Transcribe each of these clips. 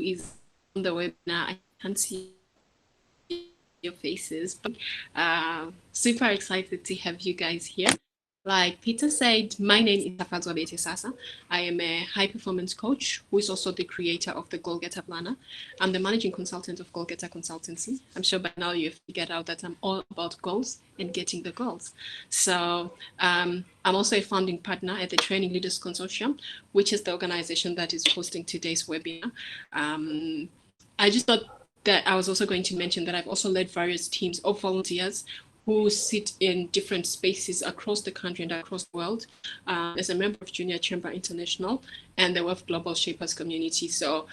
is on the webinar. I can't see your faces. But, super excited to have you guys here. Like Peter said, my name is Tafadzwa Bete Sasa. I am a high performance coach who is also the creator of the Goal Getter Planner. I'm the managing consultant of Goal Getter Consultancy. I'm sure by now you've figured out that I'm all about goals and getting the goals. So I'm also a founding partner at the Training Leaders Consortium, which is the organization that is hosting today's webinar. I just thought that I was also going to mention that I've also led various teams of volunteers who sit in different spaces across the country and across the world as a member of Junior Chamber International and the Wealth Global Shapers community. So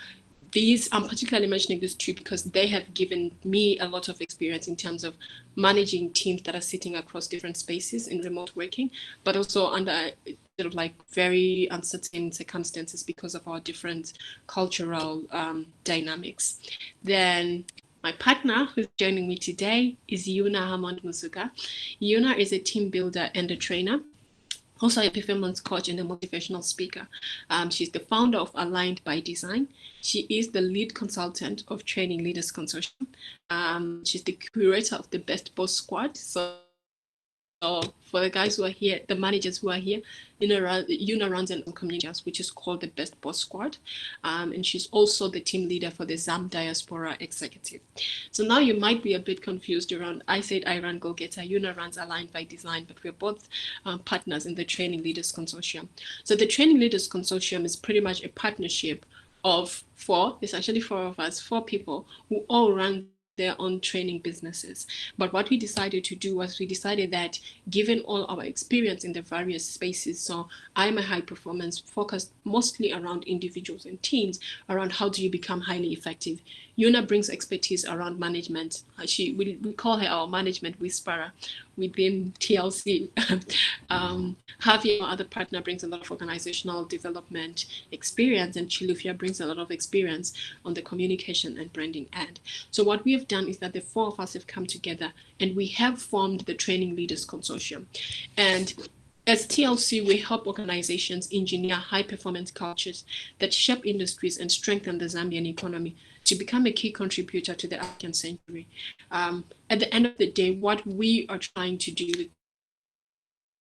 I'm particularly mentioning these two because they have given me a lot of experience in terms of managing teams that are sitting across different spaces in remote working, but also under sort of like very uncertain circumstances because of our different cultural dynamics. Then my partner who's joining me today is Yuna Hammond Musuka. Yuna is a team builder and a trainer, also a performance coach and a motivational speaker. She's the founder of Aligned by Design. She is the lead consultant of Training Leaders Consortium. She's the curator of the Best Boss Squad. So for the guys who are here, the managers who are here, Yuna runs an community which is called the Best Boss Squad. And she's also the team leader for the ZAM Diaspora Executive. So now you might be a bit confused around, I said I run Go Getter, Yuna runs Aligned by Design, but we're both partners in the Training Leaders Consortium. So the Training Leaders Consortium is pretty much a partnership of it's actually four of us, four people who all run their own training businesses. But what we decided to do was we decided that given all our experience in the various spaces, so I'm a high performance focused mostly around individuals and teams, around how do you become highly effective. Yuna brings expertise around management. We call her our management whisperer within TLC. Javier, our other partner, brings a lot of organizational development experience, and Chilufia brings a lot of experience on the communication and branding end. So what we have done is that the four of us have come together and we have formed the Training Leaders Consortium. And as TLC, we help organizations engineer high-performance cultures that shape industries and strengthen the Zambian economy to become a key contributor to the African century. At the end of the day, what we are trying to do with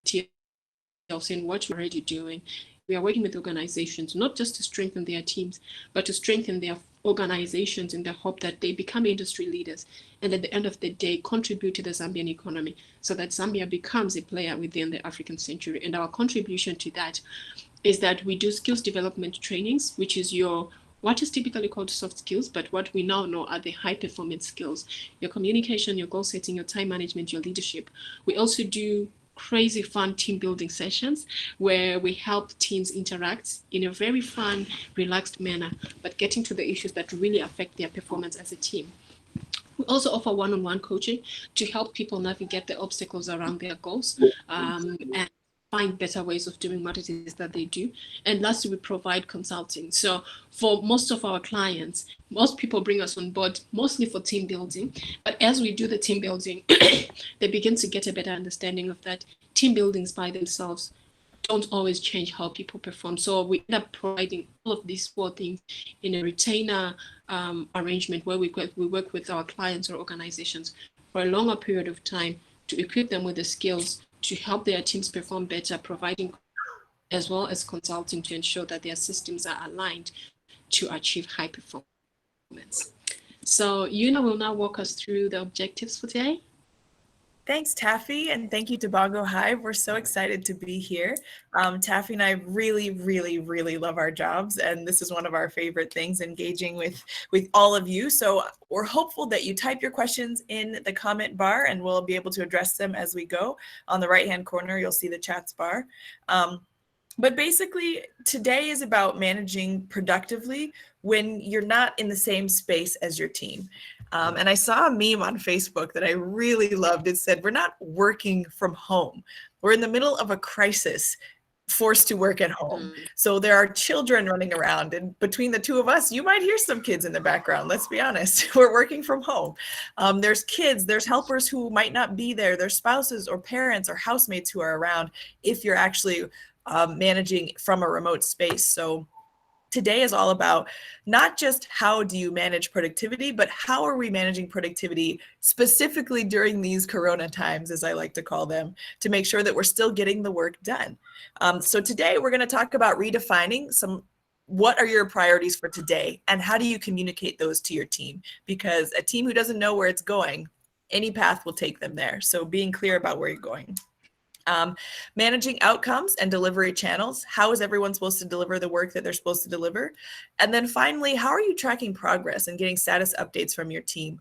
TLC and what we're already doing, we are working with organizations not just to strengthen their teams, but to strengthen their organizations in the hope that they become industry leaders and at the end of the day contribute to the Zambian economy so that Zambia becomes a player within the African century. And our contribution to that is that we do skills development trainings, which is what is typically called soft skills, but what we now know are the high performance skills, your communication, your goal setting, your time management, your leadership. We also do crazy fun team building sessions where we help teams interact in a very fun, relaxed manner, but getting to the issues that really affect their performance as a team. We also offer one-on-one coaching to help people navigate the obstacles around their goals and find better ways of doing what it is that they do. And lastly, we provide consulting. So for most of our clients, most people bring us on board mostly for team building. But as we do the team building, they begin to get a better understanding of that team buildings by themselves don't always change how people perform. So we end up providing all of these four things in a retainer arrangement where we work with our clients or organizations for a longer period of time to equip them with the skills to help their teams perform better, providing as well as consulting to ensure that their systems are aligned to achieve high performance. So Yuna will now walk us through the objectives for today. Thanks, Taffy, and thank you to Bongo Hive. We're so excited to be here. Taffy and I really, really, really love our jobs, and this is one of our favorite things, engaging with all of you. So we're hopeful that you type your questions in the comment bar, and we'll be able to address them as we go. On the right-hand corner, you'll see the chats bar. But basically, today is about managing productively when you're not in the same space as your team. And I saw a meme on Facebook that I really loved. It said, we're not working from home. We're in the middle of a crisis, forced to work at home. So there are children running around, and between the two of us, you might hear some kids in the background. Let's be honest, we're working from home. There's kids, there's helpers who might not be there. There's spouses or parents or housemates who are around if you're actually managing from a remote space. So today is all about not just how do you manage productivity, but how are we managing productivity specifically during these Corona times, as I like to call them, to make sure that we're still getting the work done. So today we're going to talk about redefining what are your priorities for today and how do you communicate those to your team? Because a team who doesn't know where it's going, any path will take them there. So being clear about where you're going. Managing outcomes and delivery channels. How is everyone supposed to deliver the work that they're supposed to deliver? And then finally, how are you tracking progress and getting status updates from your team?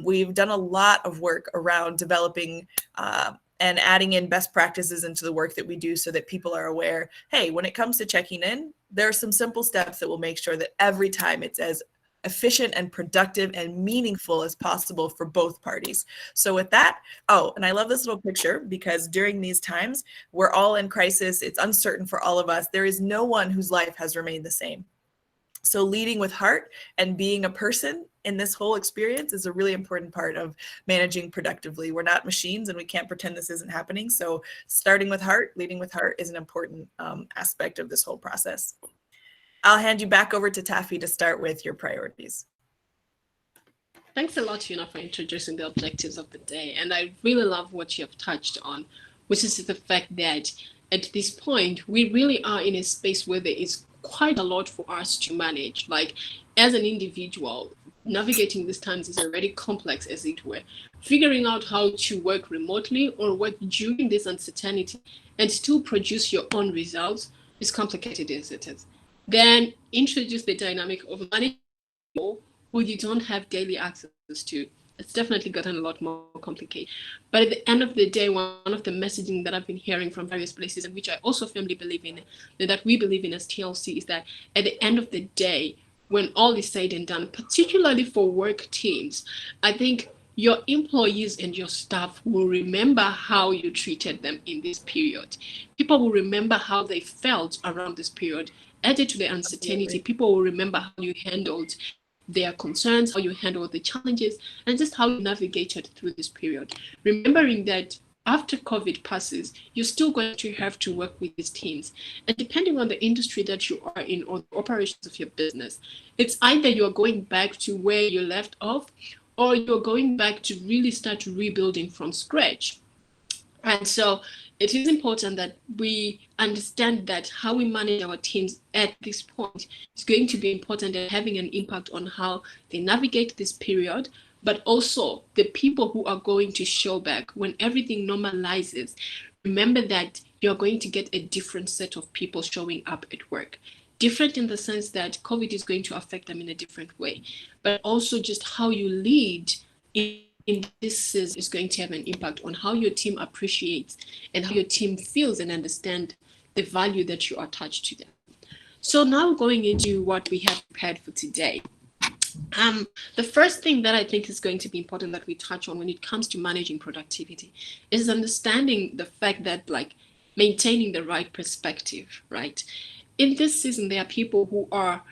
We've done a lot of work around developing and adding in best practices into the work that we do so that people are aware, hey, when it comes to checking in, there are some simple steps that will make sure that every time it's as efficient and productive and meaningful as possible for both parties. So with that, oh, and I love this little picture because during these times, we're all in crisis. It's uncertain for all of us. There is no one whose life has remained the same. So leading with heart and being a person in this whole experience is a really important part of managing productively. We're not machines and we can't pretend this isn't happening. So starting with heart, leading with heart is an important aspect of this whole process. I'll hand you back over to Taffy to start with your priorities. Thanks a lot, Yuna, for introducing the objectives of the day. And I really love what you have touched on, which is the fact that at this point, we really are in a space where there is quite a lot for us to manage. Like, as an individual, navigating these times is already complex, as it were. Figuring out how to work remotely or work during this uncertainty and still produce your own results is complicated as it is. Then introduce the dynamic of managing people who you don't have daily access to. It's definitely gotten a lot more complicated. But at the end of the day, one of the messaging that I've been hearing from various places, and which I also firmly believe in, that we believe in as TLC, is that at the end of the day, when all is said and done, particularly for work teams, I think your employees and your staff will remember how you treated them in this period. People will remember how they felt around this period. Added to the uncertainty, absolutely, people will remember how you handled their concerns, how you handled the challenges, and just how you navigated through this period. Remembering that after COVID passes, you're still going to have to work with these teams. And depending on the industry that you are in or the operations of your business, it's either you're going back to where you left off or you're going back to really start rebuilding from scratch. And so it is important that we understand that how we manage our teams at this point is going to be important and having an impact on how they navigate this period, but also the people who are going to show back when everything normalizes. Remember that you're going to get a different set of people showing up at work. Different in the sense that COVID is going to affect them in a different way, but also just how you lead in this season is going to have an impact on how your team appreciates and how your team feels and understand the value that you attach to them. So now going into what we have prepared for today. The first thing that I think is going to be important that we touch on when it comes to managing productivity is understanding the fact that, like, maintaining the right perspective, right? In this season, there are people who are,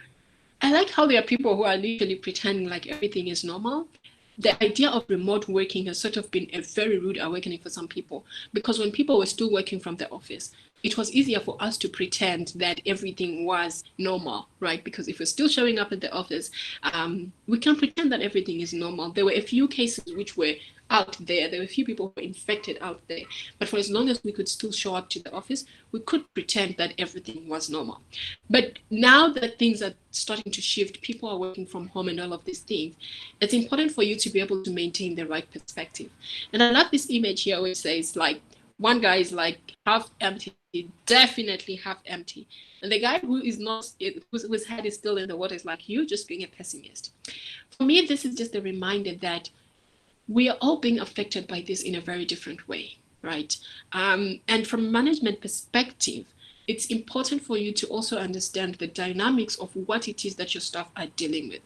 I like how there are people who are literally pretending like everything is normal. The idea of remote working has sort of been a very rude awakening for some people, because when people were still working from the office, it was easier for us to pretend that everything was normal, right? Because if we're still showing up at the office, we can pretend that everything is normal. There were a few cases which were out there. There were a few people who were infected out there. But for as long as we could still show up to the office, we could pretend that everything was normal. But now that things are starting to shift, people are working from home and all of these things, it's important for you to be able to maintain the right perspective. And I love this image here where it says, like, one guy is like half empty, definitely half empty. And the guy who is not, whose head is still in the water is like, you just being a pessimist. For me, this is just a reminder that we are all being affected by this in a very different way, right? And from a management perspective, it's important for you to also understand the dynamics of what it is that your staff are dealing with.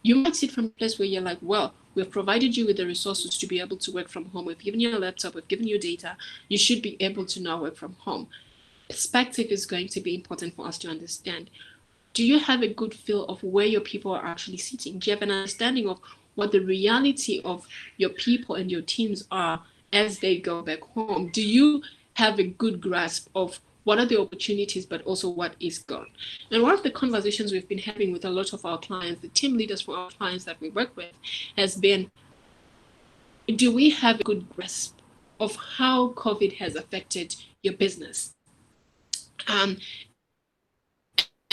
You might sit from a place where you're like, well, we've provided you with the resources to be able to work from home. We've given you a laptop, we've given you data. You should be able to now work from home. Perspective is going to be important for us to understand. Do you have a good feel of where your people are actually sitting? Do you have an understanding of what the reality of your people and your teams are as they go back home? Do you have a good grasp of what are the opportunities, but also what is gone. And one of the conversations we've been having with a lot of our clients, the team leaders for our clients that we work with, has been, do we have a good grasp of how COVID has affected your business?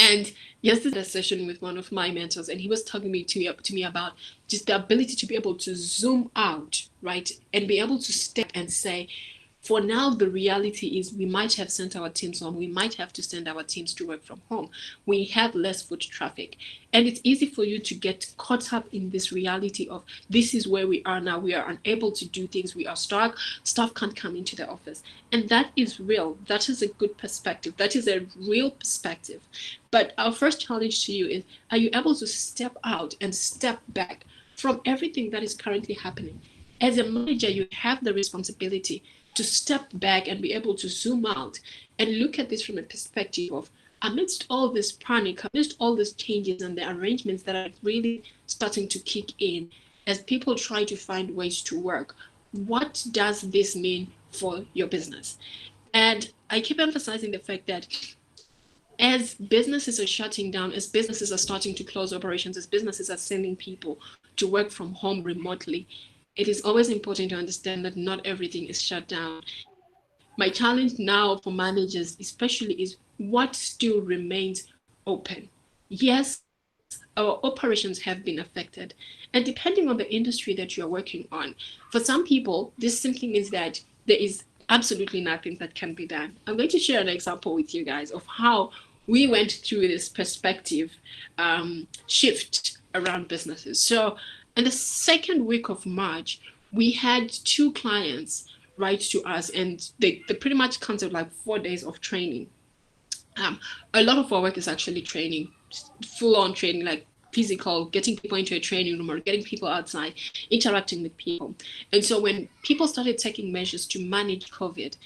And yesterday, a session with one of my mentors, and he was talking to me about just the ability to be able to zoom out, right, and be able to step and say, for now, the reality is we might have sent our teams home. We might have to send our teams to work from home. We have less foot traffic. And it's easy for you to get caught up in this reality of this is where we are now. We are unable to do things. We are stuck. Staff can't come into the office. And that is real. That is a good perspective. That is a real perspective. But our first challenge to you is, are you able to step out and step back from everything that is currently happening? As a manager, you have the responsibility to step back and be able to zoom out and look at this from a perspective of, amidst all this panic, amidst all these changes and the arrangements that are really starting to kick in as people try to find ways to work, what does this mean for your business? And I keep emphasizing the fact that as businesses are shutting down, as businesses are starting to close operations, as businesses are sending people to work from home remotely, it is always important to understand that not everything is shut down. My challenge now for managers especially is what still remains open. Yes, our operations have been affected. And depending on the industry that you're working on, for some people, this simply means that there is absolutely nothing that can be done. I'm going to share an example with you guys of how we went through this perspective shift around businesses. So in the second week of March, we had 2 clients write to us, and they pretty much canceled like 4 days of training. A lot of our work is actually training, full-on training, like physical, getting people into a training room or getting people outside, interacting with people. And so when people started taking measures to manage COVID,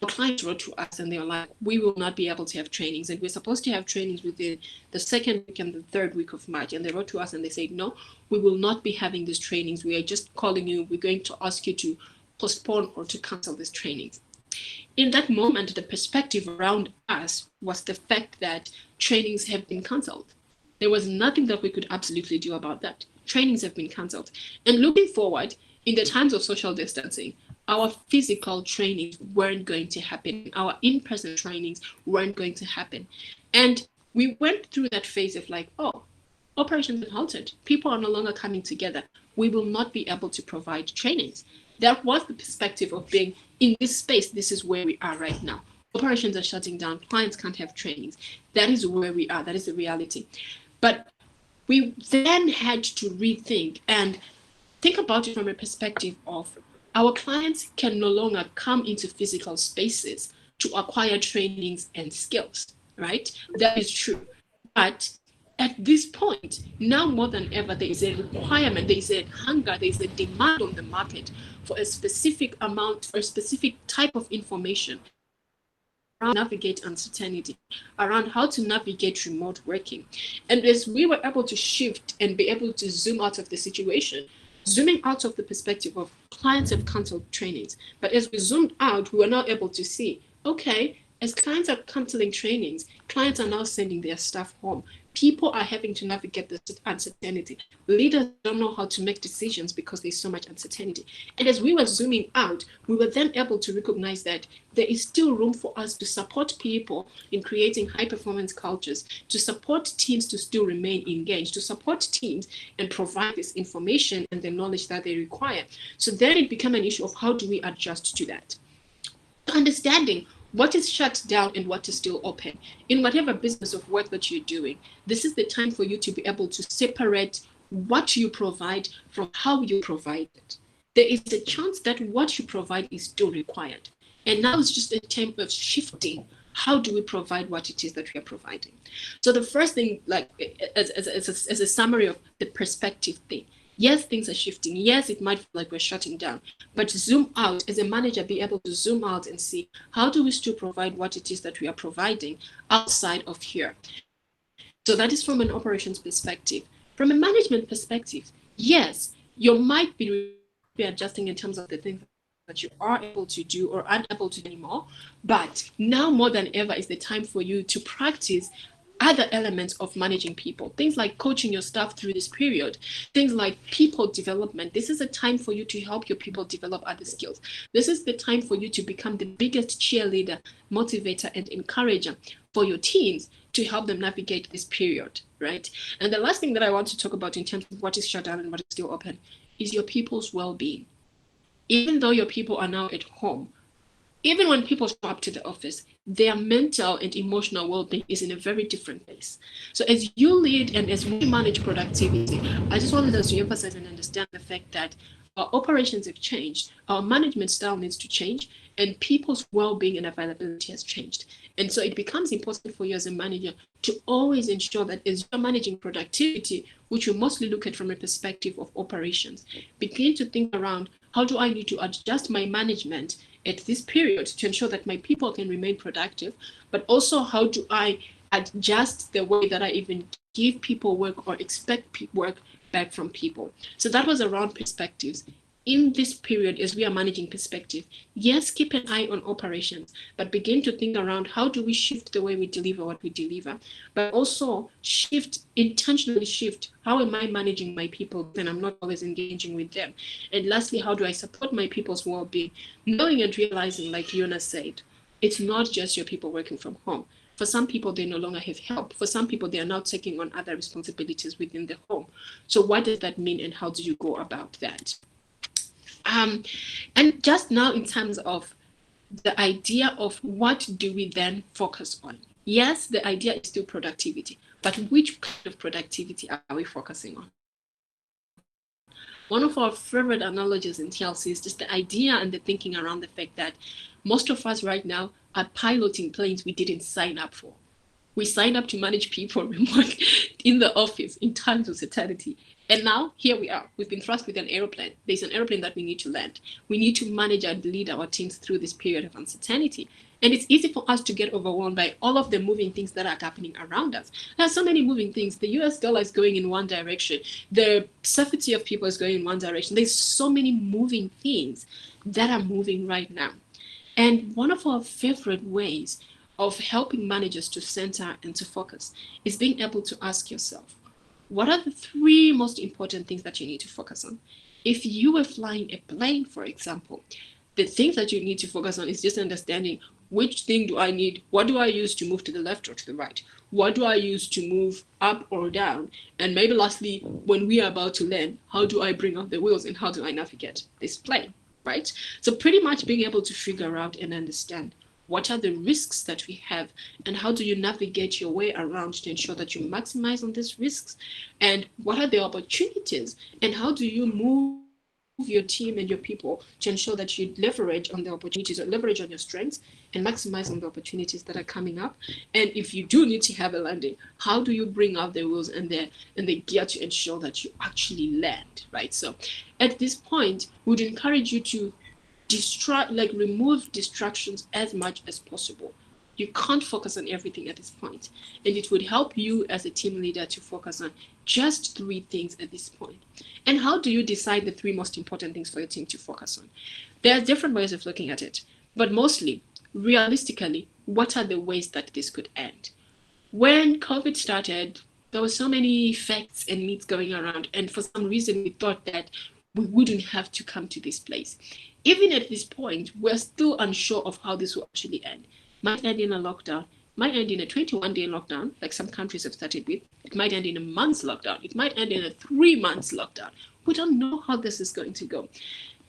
clients wrote to us and they were like, we will not be able to have trainings. And we're supposed to have trainings within the second week and the third week of March. And they wrote to us and they said, no, we will not be having these trainings. We are just calling you. We're going to ask you to postpone or to cancel these trainings. In that moment, the perspective around us was the fact that trainings have been canceled. There was nothing that we could absolutely do about that. Trainings have been canceled. And looking forward, in the times of social distancing, our physical trainings weren't going to happen. Our in-person trainings weren't going to happen. And we went through that phase of like, oh, operations are halted. People are no longer coming together. We will not be able to provide trainings. That was the perspective of being in this space. This is where we are right now. Operations are shutting down. Clients can't have trainings. That is where we are. That is the reality. But we then had to rethink and think about it from a perspective of our clients can no longer come into physical spaces to acquire trainings and skills, right? That is true. But at this point, now more than ever, there is a requirement, there is a hunger, there is a demand on the market for a specific amount, for a specific type of information around navigate uncertainty, around how to navigate remote working. And as we were able to shift and be able to zoom out of the situation, zooming out of the perspective of clients have canceled trainings, but as we zoomed out, we were now able to see, okay, as clients are canceling trainings, clients are now sending their staff home. People are having to navigate this uncertainty. Leaders don't know how to make decisions because there's so much uncertainty. And as we were zooming out, we were then able to recognize that there is still room for us to support people in creating high performance cultures, to support teams to still remain engaged, to support teams and provide this information and the knowledge that they require. So then it became an issue of how do we adjust to that? Understanding what is shut down and what is still open. In whatever business of work that you're doing, this is the time for you to be able to separate what you provide from how you provide it. There is a chance that what you provide is still required. And now it's just a time of shifting. How do we provide what it is that we are providing? So the first thing, like as a summary of the perspective thing, yes, things are shifting. Yes, it might feel like we're shutting down, but zoom out as a manager, be able to zoom out and see how do we still provide what it is that we are providing outside of here. So that is from an operations perspective. From a management perspective, yes, you might be adjusting in terms of the things that you are able to do or unable to do anymore. But now more than ever is the time for you to practice other elements of managing people, things like coaching your staff through this period, things like people development. This is a time for you to help your people develop other skills. This is the time for you to become the biggest cheerleader, motivator, and encourager for your teams to help them navigate this period, right? And the last thing that I want to talk about in terms of what is shut down and what is still open is your people's well-being. Even though your people are now at home, even when people show up to the office, their mental and emotional well-being is in a very different place. So as you lead and as we manage productivity, I just wanted us to emphasize and understand the fact that our operations have changed, our management style needs to change, and people's well-being and availability has changed. And so it becomes important for you as a manager to always ensure that as you're managing productivity, which you mostly look at from a perspective of operations, begin to think around, how do I need to adjust my management at this period to ensure that my people can remain productive, but also how do I adjust the way that I even give people work or expect work back from people. So that was around perspectives. In this period, as we are managing perspective, yes, keep an eye on operations, but begin to think around how do we shift the way we deliver what we deliver, but also intentionally shift, how am I managing my people when I'm not always engaging with them? And lastly, how do I support my people's well-being? Knowing and realizing, like Yuna said, it's not just your people working from home. For some people, they no longer have help. For some people, they are now taking on other responsibilities within the home. So what does that mean and how do you go about that? And just now in terms of the idea of what do we then focus on? Yes, the idea is still productivity, but which kind of productivity are we focusing on? One of our favorite analogies in TLC is just the idea and the thinking around the fact that most of us right now are piloting planes we didn't sign up for. We signed up to manage people remote in the office in times of uncertainty. And now here we are. We've been thrust with an airplane. There's an airplane that we need to land. We need to manage and lead our teams through this period of uncertainty. And it's easy for us to get overwhelmed by all of the moving things that are happening around us. There are so many moving things. The US dollar is going in one direction. The safety of people is going in one direction. There's so many moving things that are moving right now. And one of our favorite ways of helping managers to center and to focus is being able to ask yourself, what are the three most important things that you need to focus on? If you were flying a plane, for example, the things that you need to focus on is just understanding which thing do I need? What do I use to move to the left or to the right? What do I use to move up or down? And maybe lastly, when we are about to land, how do I bring up the wheels and how do I navigate this plane, right? So pretty much being able to figure out and understand what are the risks that we have and how do you navigate your way around to ensure that you maximize on these risks, and what are the opportunities and how do you move your team and your people to ensure that you leverage on the opportunities or leverage on your strengths and maximize on the opportunities that are coming up. And if you do need to have a landing, how do you bring out the wheels and the gear to ensure that you actually land, right? So at this point, we'd encourage you to remove distractions as much as possible. You can't focus on everything at this point. And it would help you as a team leader to focus on just 3 things at this point. And how do you decide the 3 most important things for your team to focus on? There are different ways of looking at it, but mostly, realistically, what are the ways that this could end? When COVID started, there were so many facts and myths going around, and for some reason we thought that we wouldn't have to come to this place. Even at this point, we're still unsure of how this will actually end. Might end in a lockdown, might end in a 21-day lockdown, like some countries have started with. It might end in a month's lockdown. It might end in a 3-month lockdown. We don't know how this is going to go.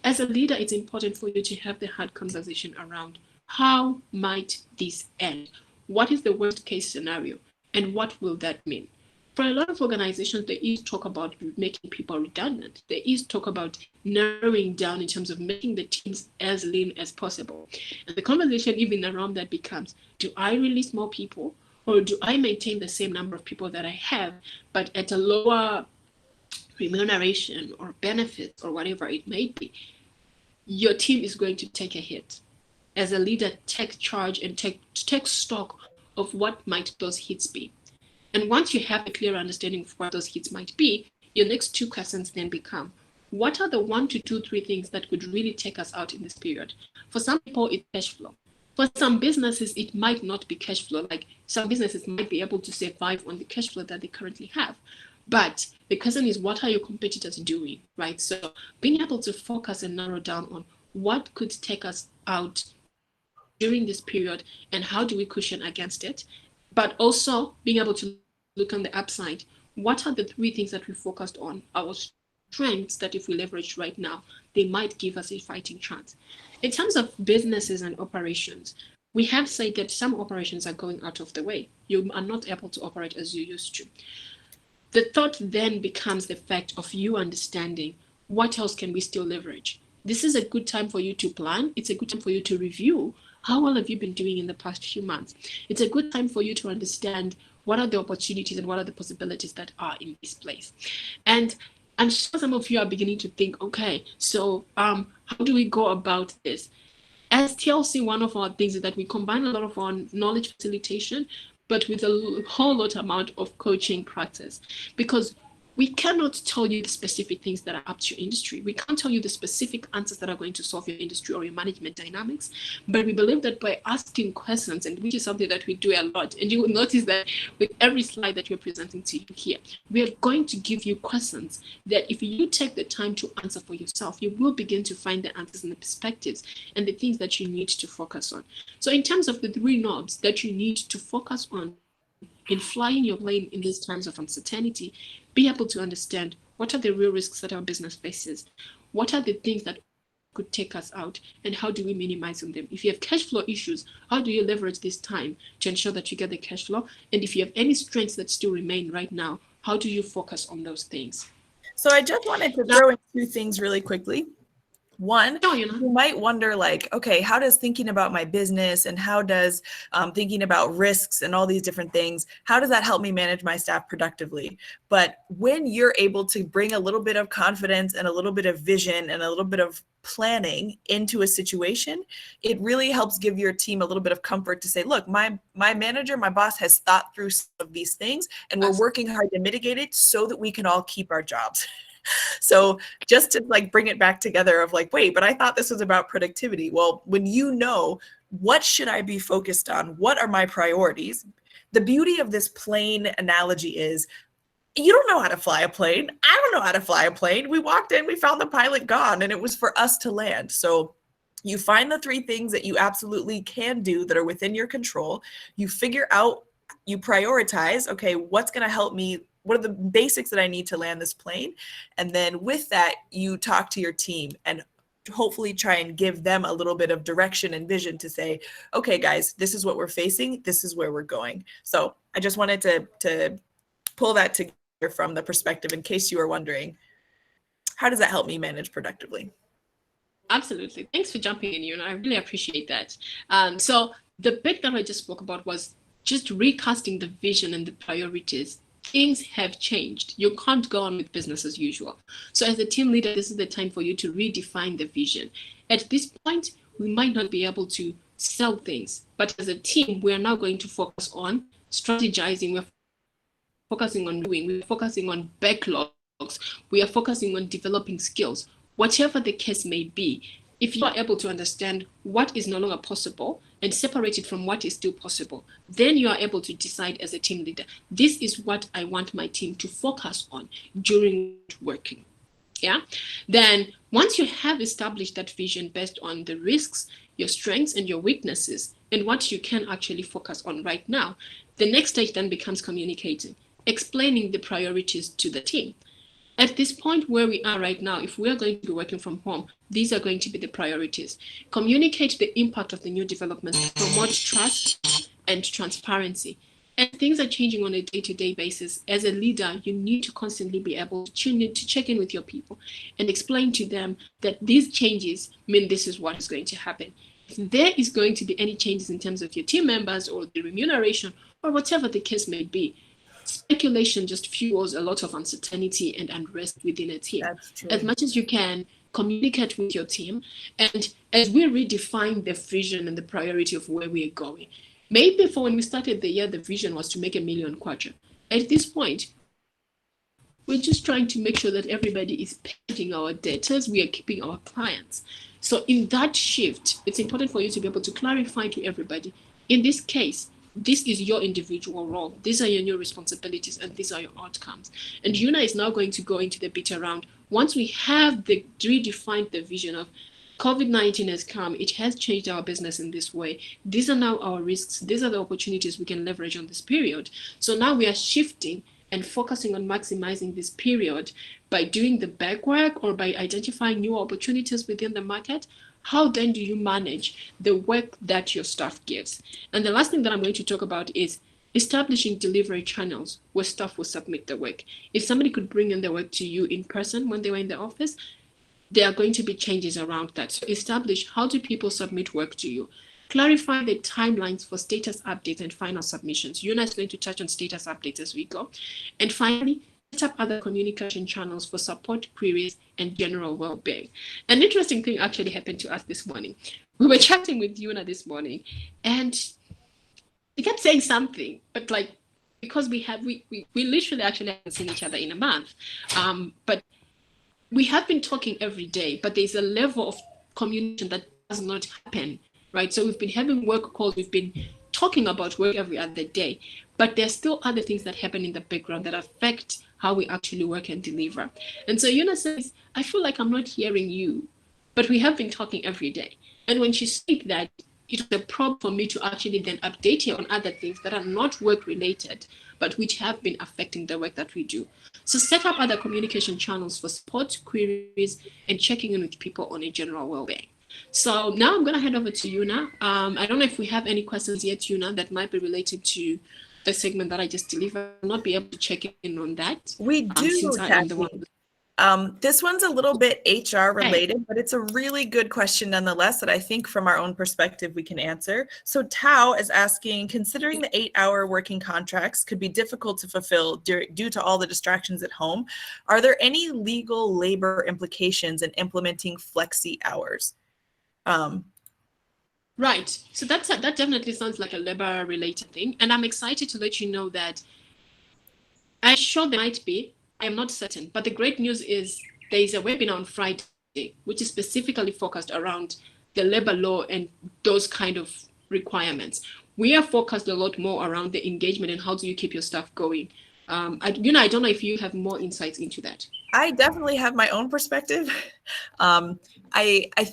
As a leader, it's important for you to have the hard conversation around how might this end? What is the worst case scenario? And what will that mean? For a lot of organizations, there is talk about making people redundant. There is talk about narrowing down in terms of making the teams as lean as possible. And the conversation even around that becomes, do I release more people or do I maintain the same number of people that I have, but at a lower remuneration or benefits or whatever it may be? Your team is going to take a hit. As a leader, take charge and take stock of what might those hits be. And once you have a clear understanding of what those hits might be, your next 2 questions then become, what are the 1 to 2, 3 things that could really take us out in this period? For some people, it's cash flow. For some businesses, it might not be cash flow. Like some businesses might be able to survive on the cash flow that they currently have. But the question is, what are your competitors doing, right? So being able to focus and narrow down on what could take us out during this period and how do we cushion against it, but also being able to look on the upside. What are the 3 things that we focused on, our strengths that if we leverage right now, they might give us a fighting chance? In terms of businesses and operations, we have said that some operations are going out of the way. You are not able to operate as you used to. The thought then becomes the fact of you understanding what else can we still leverage. This is a good time for you to plan. It's a good time for you to review how well have you been doing in the past few months. It's a good time for you to understand what are the opportunities and what are the possibilities that are in this place. And I'm sure some of you are beginning to think, okay, so how do we go about this? As TLC, one of our things is that we combine a lot of our knowledge facilitation, but with a whole lot amount of coaching practice, because we cannot tell you the specific things that are up to your industry. We can't tell you the specific answers that are going to solve your industry or your management dynamics. But we believe that by asking questions, and which is something that we do a lot, and you will notice that with every slide that we're presenting to you here, we are going to give you questions that if you take the time to answer for yourself, you will begin to find the answers and the perspectives and the things that you need to focus on. So in terms of the 3 knobs that you need to focus on in flying your plane in these times of uncertainty, be able to understand what are the real risks that our business faces, what are the things that could take us out, and how do we minimize on them. If you have cash flow issues, how do you leverage this time to ensure that you get the cash flow? And if you have any strengths that still remain right now, how do you focus on those things? So I just wanted to throw in 2 things really quickly. One, you might wonder like, okay, how does thinking about my business and how does thinking about risks and all these different things, how does that help me manage my staff productively? But when you're able to bring a little bit of confidence and a little bit of vision and a little bit of planning into a situation, it really helps give your team a little bit of comfort to say, look, my manager, my boss has thought through some of these things and we're working hard to mitigate it so that we can all keep our jobs. So just to like bring it back together of like, wait, but I thought this was about productivity. Well, when you know, what should I be focused on? What are my priorities? The beauty of this plane analogy is you don't know how to fly a plane. I don't know how to fly a plane. We walked in, we found the pilot gone, and it was for us to land. So you find the 3 things that you absolutely can do that are within your control. You figure out, you prioritize, okay, what's going to help me? What are the basics that I need to land this plane? And then with that, you talk to your team and hopefully try and give them a little bit of direction and vision to say, okay, guys, this is what we're facing. This is where we're going. So I just wanted to pull that together from the perspective in case you were wondering, how does that help me manage productively? Absolutely. Thanks for jumping in, Yuna. I really appreciate that. So the bit that I just spoke about was just recasting the vision and the priorities. Things have changed. You can't go on with business as usual. So as a team leader, this is the time for you to redefine the vision. At this point, we might not be able to sell things, but as a team, we are now going to focus on strategizing. We're focusing on doing, we're focusing on backlogs, we are focusing on developing skills, whatever the case may be. If you are able to understand what is no longer possible and separate it from what is still possible, then you are able to decide as a team leader, this is what I want my team to focus on during working. Yeah. Then once you have established that vision based on the risks, your strengths and your weaknesses, and what you can actually focus on right now, the next stage then becomes communicating, explaining the priorities to the team. At this point where we are right now, if we are going to be working from home, these are going to be the priorities. Communicate the impact of the new developments, promote trust and transparency. And things are changing on a day-to-day basis. As a leader, you need to constantly be able to tune in, to check in with your people and explain to them that these changes mean this is what is going to happen. If there is going to be any changes in terms of your team members or the remuneration or whatever the case may be, speculation just fuels a lot of uncertainty and unrest within a team. That's true. As much as you can, communicate with your team. And as we redefine the vision and the priority of where we are going, maybe for when we started the year, the vision was to make 1 million kwacha. At this point, we're just trying to make sure that everybody is paying our debtors, we are keeping our clients. So in that shift, it's important for you to be able to clarify to everybody, in this case, this is your individual role. These are your new responsibilities and these are your outcomes. And Yuna is now going to go into the beta round. Once we have redefined the vision of COVID-19 has come, it has changed our business in this way. These are now our risks. These are the opportunities we can leverage on this period. So now we are shifting and focusing on maximizing this period by doing the back work or by identifying new opportunities within the market. How then do you manage the work that your staff gives? And the last thing that I'm going to talk about is establishing delivery channels where staff will submit the work. If somebody could bring in the work to you in person when they were in the office, there are going to be changes around that. So establish, how do people submit work to you? Clarify the timelines for status updates and final submissions. Yuna is going to touch on status updates as we go. And finally, set up other communication channels for support queries and general well-being. An interesting thing actually happened to us this morning. We were chatting with Yuna this morning, and we kept saying something, but like, because we literally actually haven't seen each other in a month. But we have been talking every day, but there's a level of communication that does not happen, right? So we've been having work calls, we've been talking about work every other day, but there's still other things that happen in the background that affect how we actually work and deliver. And so Yuna says, I feel like I'm not hearing you, but we have been talking every day. And when she said that, it was a problem for me to actually then update her on other things that are not work related, but which have been affecting the work that we do. So set up other communication channels for support, queries, and checking in with people on a general well-being. So now I'm going to hand over to Yuna. I don't know if we have any questions yet, Yuna, that might be related to the segment that I just delivered. I'll not be able to check in on that. We do, since I am the one. This one's a little bit HR related, but it's a really good question nonetheless that I think from our own perspective we can answer. So Tao is asking, considering the 8-hour working contracts could be difficult to fulfill due to all the distractions at home, are there any legal labor implications in implementing flexi hours? Right. So that definitely sounds like a labor related thing. And I'm excited to let you know that I'm sure there might be. I am not certain, but the great news is there is a webinar on Friday, which is specifically focused around the labor law and those kind of requirements. We are focused a lot more around the engagement and how do you keep your staff going. I don't know if you have more insights into that. I definitely have my own perspective. I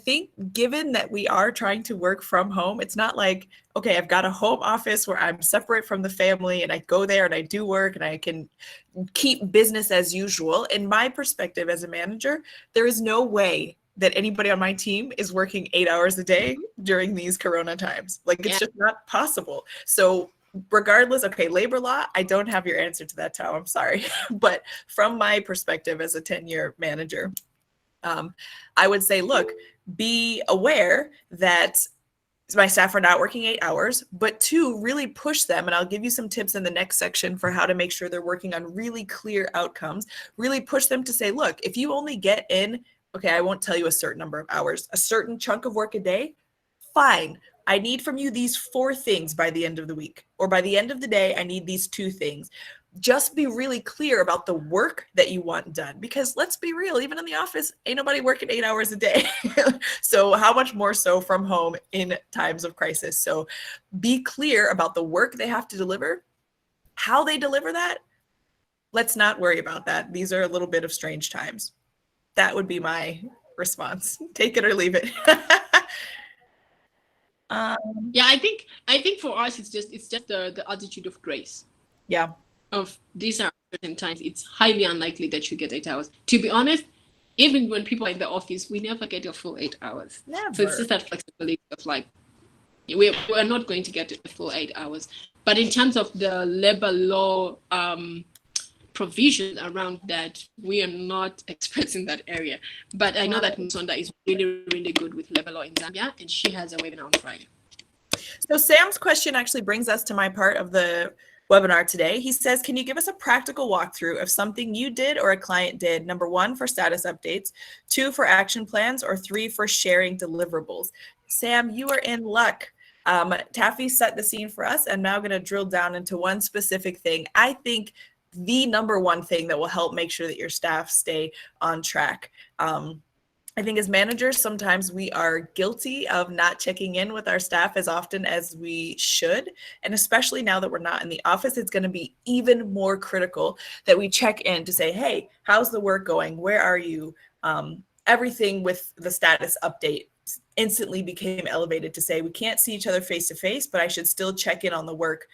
think given that we are trying to work from home, it's not like, okay, I've got a home office where I'm separate from the family and I go there and I do work and I can keep business as usual. In my perspective as a manager, there is no way that anybody on my team is working 8 hours a day during these Corona times. Like, it's just not possible. So regardless, okay, labor law, I don't have your answer to that, Tao, I'm sorry. But from my perspective as a 10-year manager, I would say, look, be aware that my staff are not working 8 hours, but 2, really push them. And I'll give you some tips in the next section for how to make sure they're working on really clear outcomes. Really push them to say, look, if you only get in, okay, I won't tell you a certain number of hours, a certain chunk of work a day, fine. I need from you these 4 things by the end of the week, or by the end of the day, I need these 2 things. Just be really clear about the work that you want done, because let's be real, even in the office, ain't nobody working 8 hours a day. So how much more so from home in times of crisis? So be clear about the work they have to deliver, how they deliver that. Let's not worry about that. These are a little bit of strange times. That would be my response. Take it or leave it. Yeah, I think for us it's just the attitude of grace. Yeah. Of these are certain times, it's highly unlikely that you get 8 hours. To be honest, even when people are in the office, we never get a full 8 hours. Never. So it's just that flexibility of like, we're not going to get a full 8 hours. But in terms of the labor law provision around that, we are not experts in that area. But I know that Musonda is really, really good with labor law in Zambia, and she has a webinar on Friday. So Sam's question actually brings us to my part of the webinar today. He says, can you give us a practical walkthrough of something you did or a client did? Number 1, for status updates, 2, for action plans, or 3, for sharing deliverables. Sam, you are in luck. Taffy set the scene for us, and now I'm going to drill down into one specific thing. I think the number one thing that will help make sure that your staff stay on track. I think as managers, sometimes we are guilty of not checking in with our staff as often as we should. And especially now that we're not in the office, it's going to be even more critical that we check in to say, hey, how's the work going? Where are you? Everything with the status update instantly became elevated to say we can't see each other face to face, but I should still check in on the work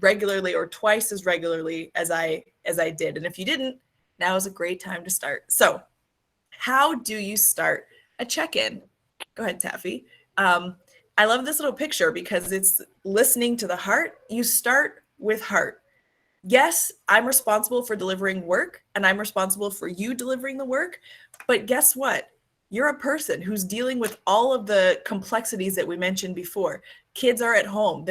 regularly or twice as regularly as I did. And if you didn't, now is a great time to start. So how do you start a check-in? Go ahead, Taffy. I love this little picture because it's listening to the heart. You start with heart. Yes, I'm responsible for delivering work and I'm responsible for you delivering the work. But guess what? You're a person who's dealing with all of the complexities that we mentioned before. Kids are at home.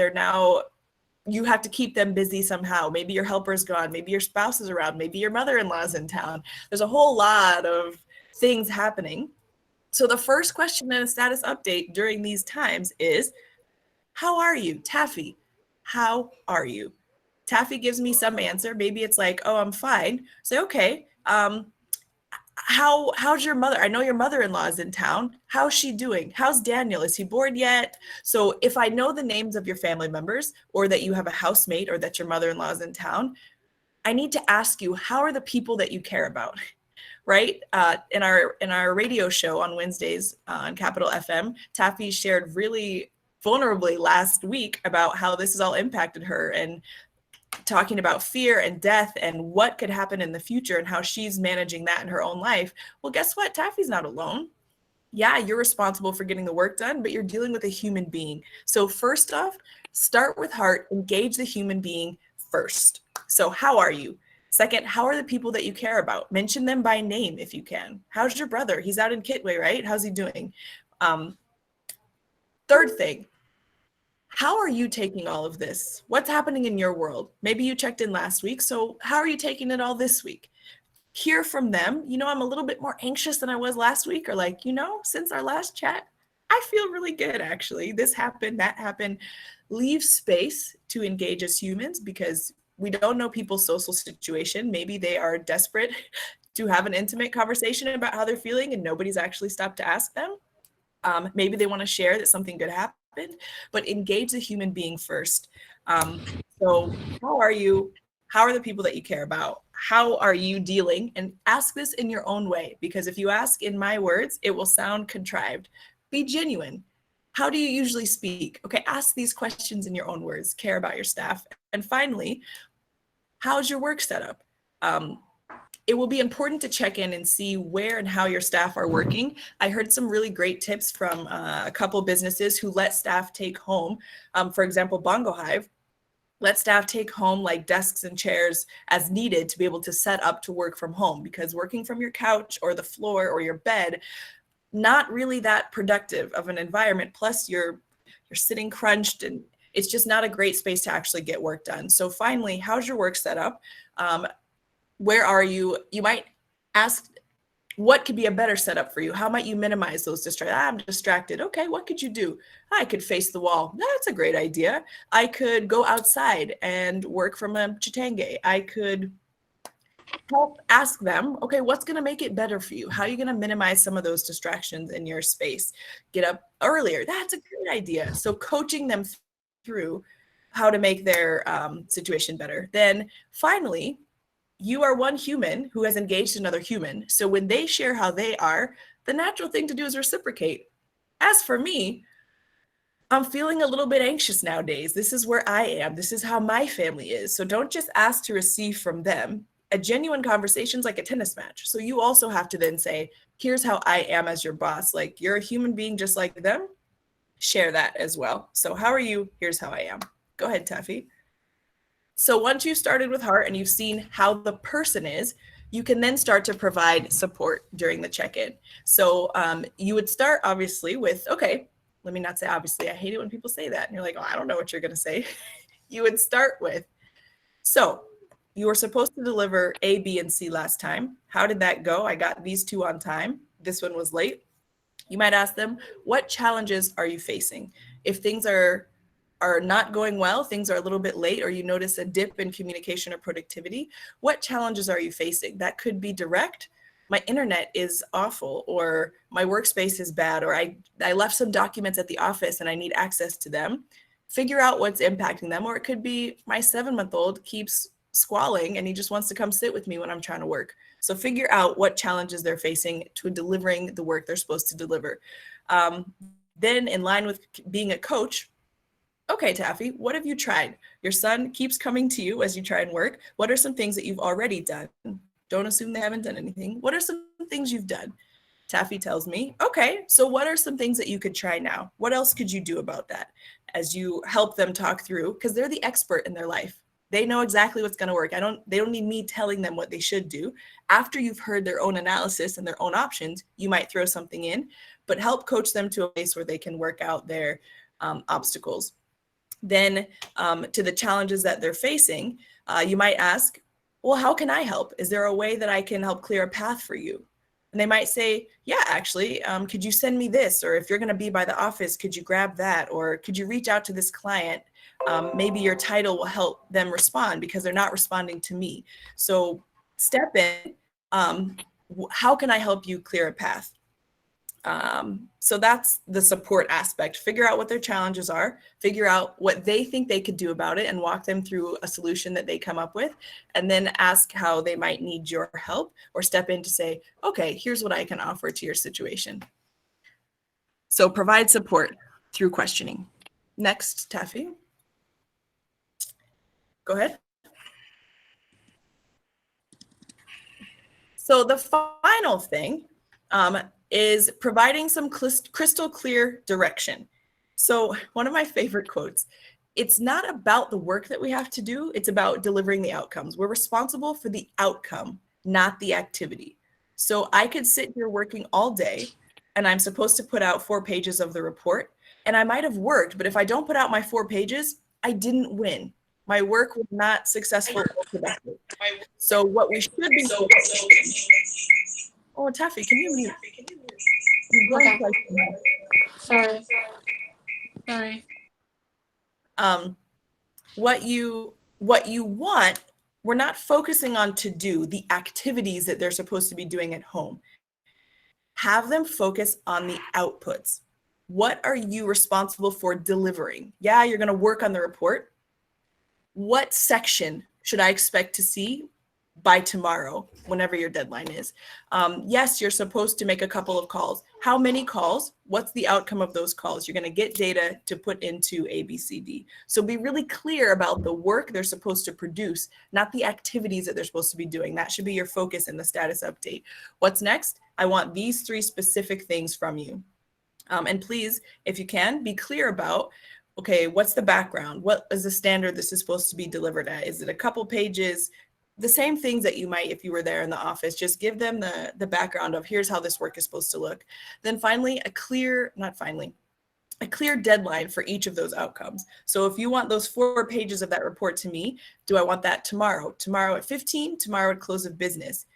You have to keep them busy somehow. Maybe your helper's gone. Maybe your spouse is around. Maybe your mother-in-law's in town. There's a whole lot of things happening. So the first question in a status update during these times is, how are you? Taffy, how are you? Taffy gives me some answer. Maybe it's like, oh, I'm fine. Say, okay, how's your mother? I know your mother-in-law is in town. How's she doing? How's Daniel? Is he bored yet? So if I know the names of your family members, or that you have a housemate, or that your mother-in-law is in town, I need to ask you, how are the people that you care about? Right? In our radio show on Wednesdays on Capital FM, Taffy shared really vulnerably last week about how this has all impacted her, and talking about fear and death and what could happen in the future and how she's managing that in her own life. Well, guess what? Taffy's not alone. Yeah, you're responsible for getting the work done, but you're dealing with a human being. So first off, start with heart, engage the human being first. So how are you? Second, how are the people that you care about? Mention them by name if you can. How's your brother? He's out in Kitwe, right? How's he doing? Third thing, how are you taking all of this? What's happening in your world? Maybe you checked in last week, so how are you taking it all this week? Hear from them. I'm a little bit more anxious than I was last week, or like, since our last chat, I feel really good actually. This happened, that happened. Leave space to engage as humans because we don't know people's social situation. Maybe they are desperate to have an intimate conversation about how they're feeling and nobody's actually stopped to ask them. Maybe they want to share that something good happened, but engage the human being first. So how are you? How are the people that you care about? How are you dealing? And ask this in your own way, because if you ask in my words, it will sound contrived. Be genuine. How do you usually speak? Okay, ask these questions in your own words. Care about your staff. And finally, how's your work set up? It will be important to check in and see where and how your staff are working. I heard some really great tips from a couple businesses who let staff take home. For example, Bongo Hive, let staff take home like desks and chairs as needed to be able to set up to work from home, because working from your couch or the floor or your bed, not really that productive of an environment. Plus you're sitting crunched and it's just not a great space to actually get work done. So finally, how's your work set up? Where are you? You might ask, what could be a better setup for you? How might you minimize those distractions? I'm distracted. Okay, what could you do? I could face the wall. That's a great idea. I could go outside and work from a chitange. I could help ask them, okay, what's going to make it better for you? How are you going to minimize some of those distractions in your space? Get up earlier. That's a great idea. So coaching them through how to make their situation better. Then finally, you are one human who has engaged another human. So when they share how they are, the natural thing to do is reciprocate. As for me, I'm feeling a little bit anxious nowadays. This is where I am. This is how my family is. So don't just ask to receive from them. A genuine conversation is like a tennis match. So you also have to then say, here's how I am as your boss. Like, you're a human being just like them. Share that as well. So how are you? Here's how I am. Go ahead, Taffy. So once you've started with heart and you've seen how the person is, you can then start to provide support during the check-in. So you would start obviously with, okay, let me not say obviously. I hate it when people say that. And you're like, oh, I don't know what you're going to say. You would start with, so you were supposed to deliver A, B, and C last time. How did that go? I got these two on time. This one was late. You might ask them, what challenges are you facing? If things are are not going well, things are a little bit late, or you notice a dip in communication or productivity, what challenges are you facing? That could be direct. My internet is awful, or my workspace is bad, or I left some documents at the office and I need access to them. Figure out what's impacting them. Or it could be my 7-month-old keeps squalling and he just wants to come sit with me when I'm trying to work. So figure out what challenges they're facing to delivering the work they're supposed to deliver. Then in line with being a coach, okay, Taffy, what have you tried? Your son keeps coming to you as you try and work. What are some things that you've already done? Don't assume they haven't done anything. What are some things you've done? Taffy tells me, okay, so what are some things that you could try now? What else could you do about that? As you help them talk through, because they're the expert in their life. They know exactly what's going to work. They don't need me telling them what they should do. After you've heard their own analysis and their own options, you might throw something in, but help coach them to a place where they can work out their obstacles. Then to the challenges that they're facing, you might ask, well, how can I help? Is there a way that I can help clear a path for you? And they might say, yeah, actually, could you send me this? Or if you're going to be by the office, could you grab that? Or could you reach out to this client? Maybe your title will help them respond because they're not responding to me. So step in. How can I help you clear a path? So that's the support aspect. Figure out what their challenges are, figure out what they think they could do about it and walk them through a solution that they come up with, and then ask how they might need your help or step in to say, okay, here's what I can offer to your situation. So provide support through questioning. Next, Taffy. Go ahead. So the final thing is providing some crystal clear direction. So one of my favorite quotes, it's not about the work that we have to do, it's about delivering the outcomes. We're responsible for the outcome, not the activity. So I could sit here working all day and I'm supposed to put out 4 pages of the report, and I might have worked, but if I don't put out my 4 pages, I didn't win. My work was not successful or productive. So what we should be Oh, Taffy, can you mute? Okay. Sorry. What you want, we're not focusing on to do the activities that they're supposed to be doing at home. Have them focus on the outputs. What are you responsible for delivering? Yeah, you're going to work on the report. What section should I expect to see by tomorrow, whenever your deadline is? Yes, you're supposed to make a couple of calls. How many calls? What's the outcome of those calls? You're going to get data to put into ABCD. So be really clear about the work they're supposed to produce, not the activities that they're supposed to be doing. That should be your focus in the status update. What's next? I want these 3 specific things from you. And please, if you can, be clear about, okay, what's the background? What is the standard this is supposed to be delivered at? Is it a couple pages? The same things that you might if you were there in the office. Just give them the background of here's how this work is supposed to look. Then finally, a clear deadline for each of those outcomes. So if you want those 4 pages of that report to me, do I want that tomorrow? Tomorrow at 15, tomorrow at close of business.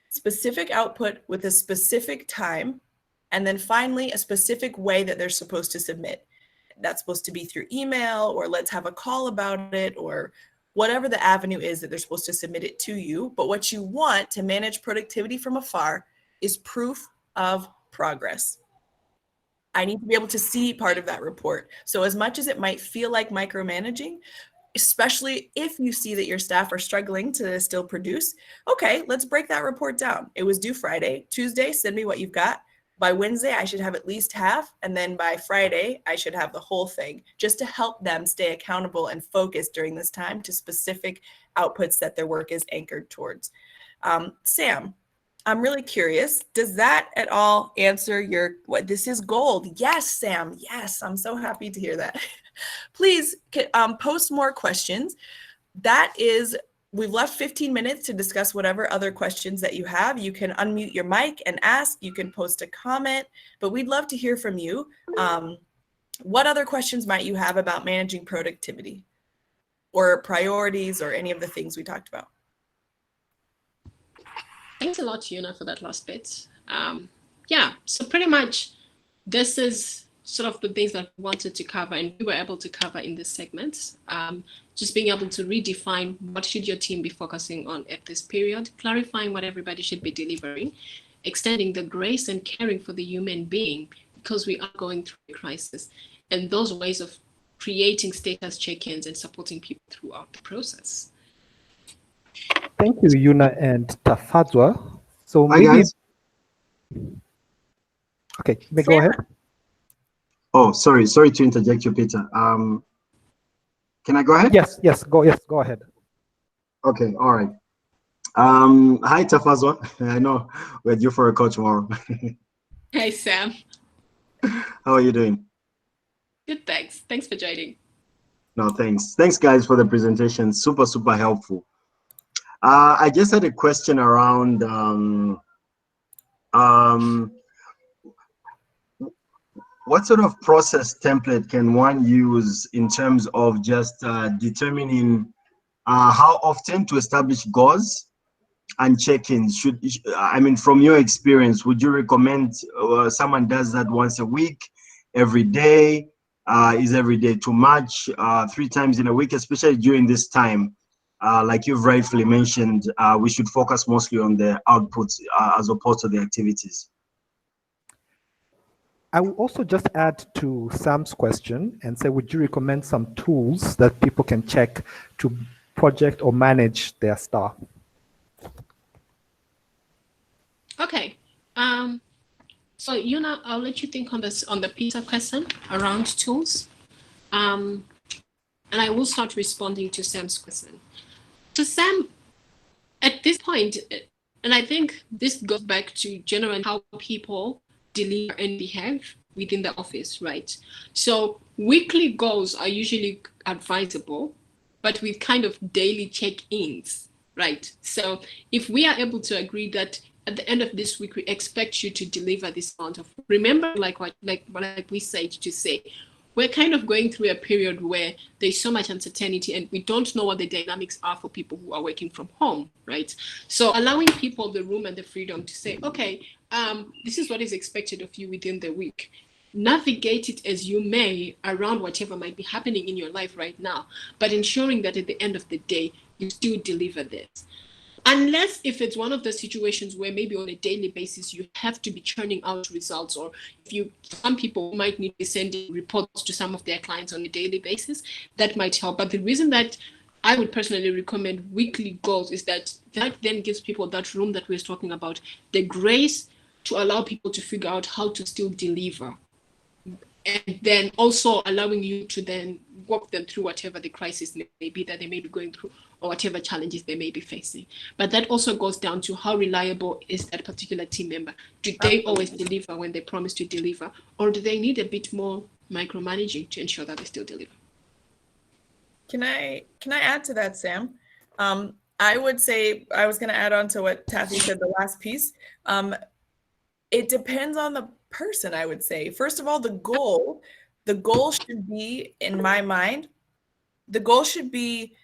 Specific output with a specific time, and then finally a specific way that they're supposed to submit. That's supposed to be through email, or let's have a call about it, or whatever the avenue is that they're supposed to submit it to you. But what you want to manage productivity from afar is proof of progress. I need to be able to see part of that report. So as much as it might feel like micromanaging, especially if you see that your staff are struggling to still produce, okay, let's break that report down. It was due Friday. Tuesday, send me what you've got. By Wednesday, I should have at least half. And then by Friday, I should have the whole thing, just to help them stay accountable and focused during this time to specific outputs that their work is anchored towards. Sam, I'm really curious, does that at all answer what this is gold? Yes, Sam. Yes, I'm so happy to hear that. Please post more questions. We've left 15 minutes to discuss whatever other questions that you have. You can unmute your mic and ask. You can post a comment, but we'd love to hear from you. What other questions might you have about managing productivity or priorities or any of the things we talked about? Thanks a lot, Yuna, for that last bit. Yeah, so pretty much this is sort of the things that we wanted to cover and we were able to cover in this segment. Just being able to redefine what should your team be focusing on at this period, clarifying what everybody should be delivering, extending the grace and caring for the human being because we are going through a crisis, and those ways of creating status check-ins and supporting people throughout the process. Thank you, Yuna and Tafadzwa. So Hi, maybe, guys. okay, you may go ahead. Oh, sorry to interject you, Peter. Can I go ahead? Yes, go ahead. Okay, all right. Hi, Tafadzwa. I know we're due for a call tomorrow. Hey, Sam. How are you doing? Good, thanks. Thanks for joining. No, thanks. Thanks, guys, for the presentation. Super, super helpful. I just had a question around what sort of process template can one use in terms of just determining how often to establish goals and check-ins? I mean, from your experience, would you recommend someone does that once a week, every day? Is every day too much? 3 times in a week, especially during this time? Like you've rightfully mentioned, we should focus mostly on the outputs as opposed to the activities. I will also just add to Sam's question and say, would you recommend some tools that people can check to project or manage their staff? Okay. So Yuna, I'll let you think on this, on the Peter question around tools. And I will start responding to Sam's question. So Sam, at this point, and I think this goes back to generally how people deliver and behave within the office, right? So weekly goals are usually advisable, but with kind of daily check-ins, right? So if we are able to agree that at the end of this week, we expect you to deliver this amount of, remember, like we said to say, we're kind of going through a period where there's so much uncertainty and we don't know what the dynamics are for people who are working from home, right? So allowing people the room and the freedom to say, okay, this is what is expected of you within the week. Navigate it as you may around whatever might be happening in your life right now, but ensuring that at the end of the day, you still deliver this. Unless if it's one of the situations where maybe on a daily basis you have to be churning out results, or if some people might need to be sending reports to some of their clients on a daily basis, that might help. But the reason that I would personally recommend weekly goals is that then gives people that room that we're talking about, the grace to allow people to figure out how to still deliver. And then also allowing you to then walk them through whatever the crisis may be that they may be going through, or whatever challenges they may be facing. But that also goes down to how reliable is that particular team member. Do they always deliver when they promise to deliver, or do they need a bit more micromanaging to ensure that they still deliver? Can I add to that, Sam? I would say, I was going to add on to what Taffy said, the last piece. It depends on the person, I would say. First of all, the goal should be, in my mind, the goal should be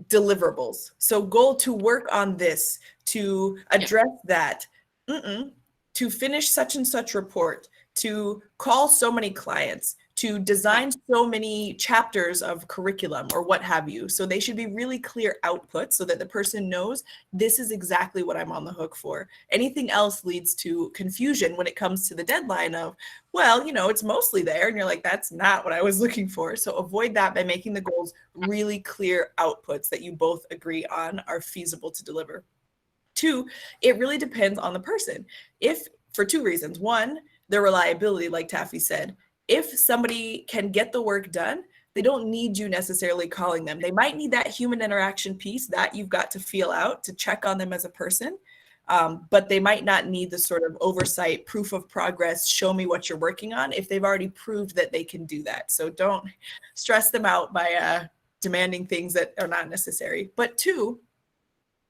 deliverables. So goal to work on this, to address that, to finish such and such report, to call so many clients, to design so many chapters of curriculum or what have you. So they should be really clear outputs so that the person knows this is exactly what I'm on the hook for. Anything else leads to confusion when it comes to the deadline of, well, you know, it's mostly there. And you're like, that's not what I was looking for. So avoid that by making the goals really clear outputs that you both agree on are feasible to deliver. 2, it really depends on the person. If, for 2 reasons. 1, the reliability, like Taffy said. If somebody can get the work done, they don't need you necessarily calling them. They might need that human interaction piece that you've got to feel out to check on them as a person. But they might not need the sort of oversight, proof of progress, show me what you're working on if they've already proved that they can do that. So don't stress them out by demanding things that are not necessary. But 2,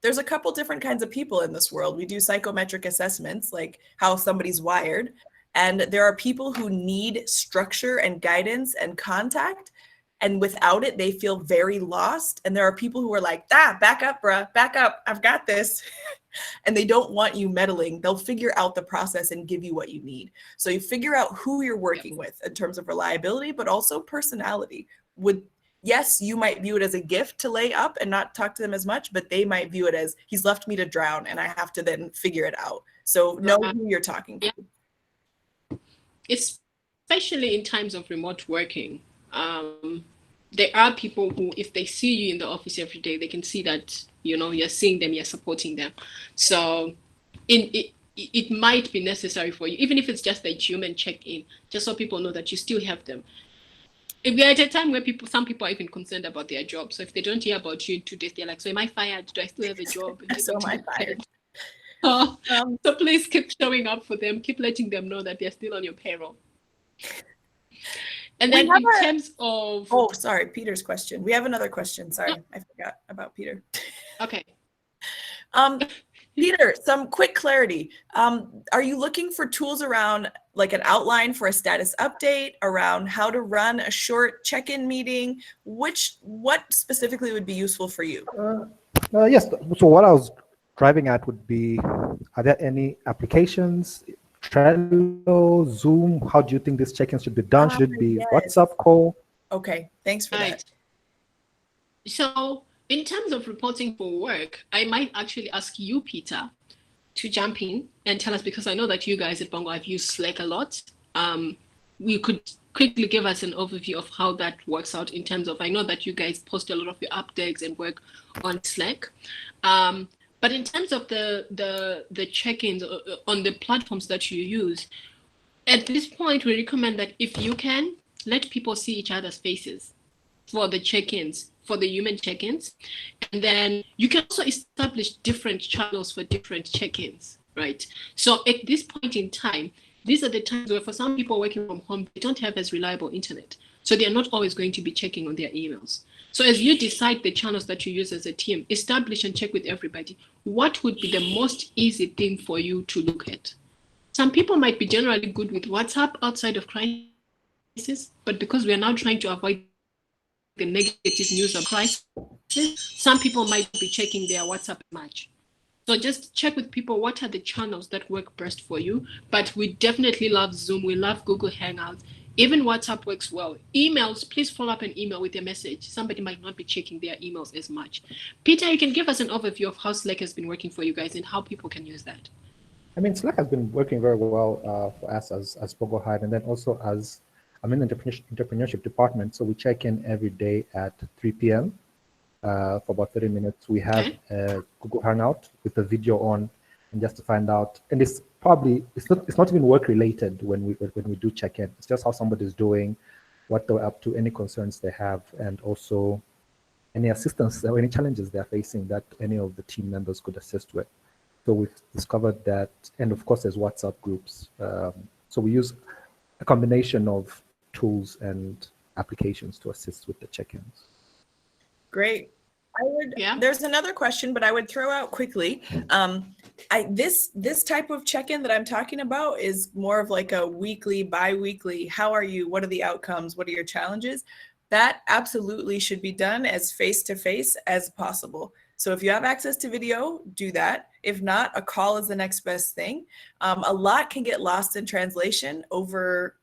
there's a couple different kinds of people in this world. We do psychometric assessments, like how somebody's wired. And there are people who need structure and guidance and contact. And without it, they feel very lost. And there are people who are like, back up, bruh, back up. I've got this. And they don't want you meddling. They'll figure out the process and give you what you need. So you figure out who you're working with in terms of reliability, but also personality. Yes, you might view it as a gift to lay up and not talk to them as much, but they might view it as he's left me to drown and I have to then figure it out. So know who you're talking to. Especially in times of remote working. There are people who, if they see you in the office every day, they can see that, you're seeing them, you're supporting them. So it might be necessary for you, even if it's just a human check-in, just so people know that you still have them. We are at a time where some people are even concerned about their job. So if they don't hear about you in 2 days, they're like, so am I fired? Do I still have a job? So am I fired? So please keep showing up for them. Keep letting them know that they're still on your payroll. And then in terms of... Oh, sorry, Peter's question. We have another question. Sorry, I forgot about Peter. Okay. Peter, some quick clarity. Are you looking for tools around like an outline for a status update, around how to run a short check-in meeting? What specifically would be useful for you? Yes, so what I was driving at would be, are there any applications, Trello, Zoom? How do you think this check-in should be done? Should it be WhatsApp call? Okay, thanks for that. So in terms of reporting for work, I might actually ask you, Peter, to jump in and tell us, because I know that you guys at Bongo have used Slack a lot. You could quickly give us an overview of how that works out in terms of, I know that you guys post a lot of your updates and work on Slack. But in terms of the check-ins on the platforms that you use, at this point, we recommend that if you can, let people see each other's faces for the check-ins, for the human check-ins. And then you can also establish different channels for different check-ins, right? So at this point in time, these are the times where for some people working from home, they don't have as reliable internet. So they're not always going to be checking on their emails. So as you decide the channels that you use as a team, establish and check with everybody, what would be the most easy thing for you to look at? Some people might be generally good with WhatsApp outside of crisis, but because we are now trying to avoid the negative news of crisis, some people might be checking their WhatsApp much. So just check with people, what are the channels that work best for you? But we definitely love Zoom, we love Google Hangouts. Even WhatsApp works well. Emails, please follow up an email with a message. Somebody might not be checking their emails as much. Peter, you can give us an overview of how Slack has been working for you guys and how people can use that. I mean, Slack has been working very well for us as Bongo Hive, and then also as I'm in the entrepreneurship department. So we check in every day at 3 p.m. For about 30 minutes. We have a Google Hangout with the video on, and just to find out, and it's not even work related when we do check in. It's just how somebody's doing, what they're up to, any concerns they have, and also any assistance or any challenges they're facing that any of the team members could assist with. So we've discovered that, and of course there's WhatsApp groups. So we use a combination of tools and applications to assist with the check-ins. Great. There's another question, but I would throw out quickly. This type of check-in that I'm talking about is more of like a weekly, bi-weekly, how are you? What are the outcomes? What are your challenges? That absolutely should be done as face-to-face as possible. So if you have access to video, do that. If not, a call is the next best thing. A lot can get lost in translation over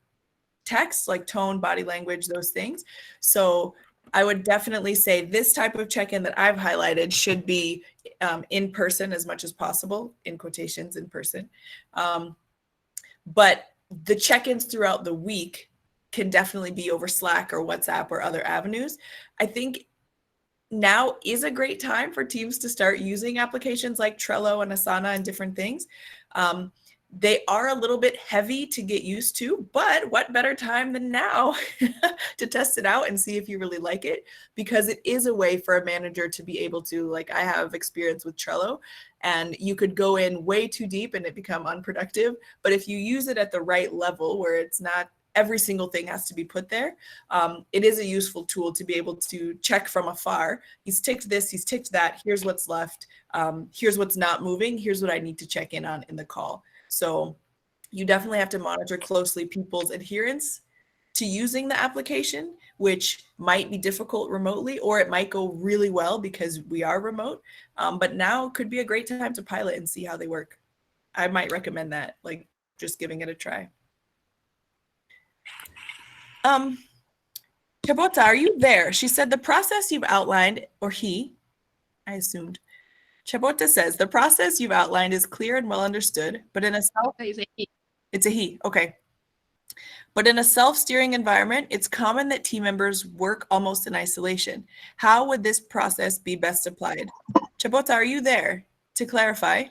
text, like tone, body language, those things. So I would definitely say this type of check-in that I've highlighted should be in person as much as possible, in quotations, in person. But the check-ins throughout the week can definitely be over Slack or WhatsApp or other avenues. I think now is a great time for teams to start using applications like Trello and Asana and different things. They are a little bit heavy to get used to, but what better time than now to test it out and see if you really like it, because it is a way for a manager to be able to, like I have experience with Trello, and you could go in way too deep and it become unproductive. But if you use it at the right level where it's not every single thing has to be put there, it is a useful tool to be able to check from afar. He's ticked this, he's ticked that, here's what's left, here's what's not moving, here's what I need to check in on in the call. So you definitely have to monitor closely people's adherence to using the application, which might be difficult remotely, or it might go really well because we are remote. But now could be a great time to pilot and see how they work. I might recommend that, like just giving it a try. Chabota, are you there? She said the process you've outlined, or he, I assumed. Chabota says the process you've outlined is clear and well understood, but in a it's a he, okay. But in a self-steering environment, it's common that team members work almost in isolation. How would this process be best applied? Chabota, are you there to clarify?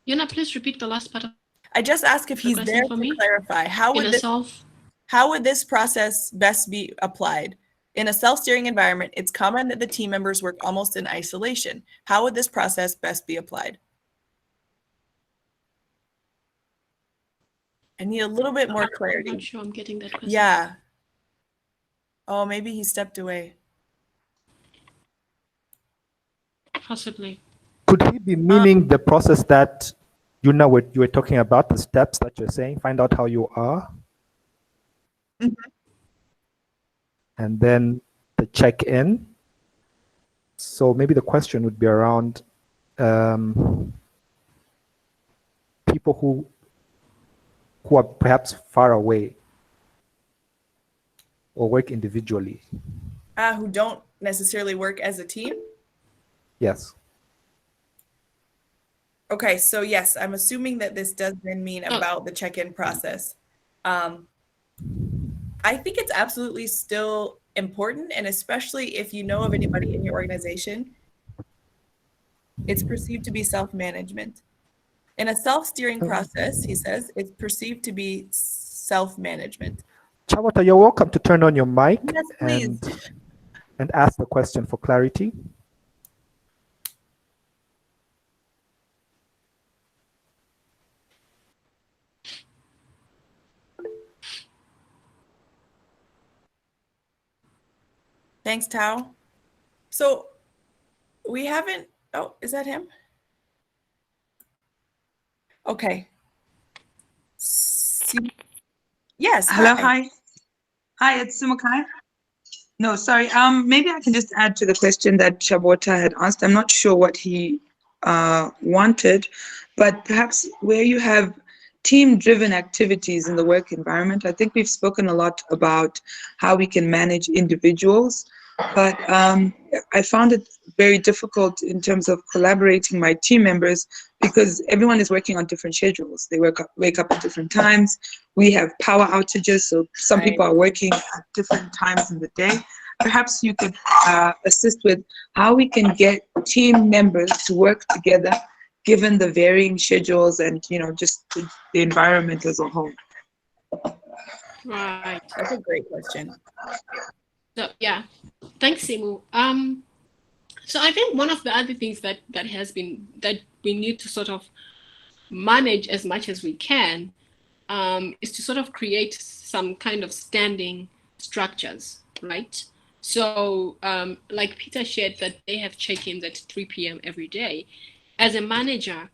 Yuna, please repeat the last part of I just asked if he's there to clarify. How would this process best be applied? In a self-steering environment, it's common that the team members work almost in isolation. How would this process best be applied? I need a little bit more clarity. I'm not sure I'm getting that question. Yeah. Oh, maybe he stepped away. Possibly. Could he be meaning the process that you were talking about, the steps that you're saying, find out how you are? Mm-hmm. And then the check-in. So maybe the question would be around people who are perhaps far away or work individually. Who don't necessarily work as a team? Yes. Okay, so yes, I'm assuming that this does then mean about the check-in process. I think it's absolutely still important, and especially if you know of anybody in your organization, it's perceived to be self-management. In a self-steering process, he says, it's perceived to be self-management. Chabota, you're welcome to turn on your mic yes, and ask the question for clarity. Thanks, Tao. So we haven't, oh, is that him? Okay. Yes. Hello, hi. Hi, it's Sumukai. No, sorry. Maybe I can just add to the question that Chabota had asked. I'm not sure what he wanted, but perhaps where you have team-driven activities in the work environment, I think we've spoken a lot about how we can manage individuals, but I found it very difficult in terms of collaborating my team members because everyone is working on different schedules. They wake up at different times. We have power outages, so some people are working at different times in the day. Perhaps you could assist with how we can get team members to work together given the varying schedules and, you know, just the environment as a whole. Right. That's a great question. So yeah, thanks, Simu. So I think one of the other things that we need to sort of manage as much as we can is to sort of create some kind of standing structures, right? So like Peter shared that they have check-ins at 3 p.m. every day. As a manager,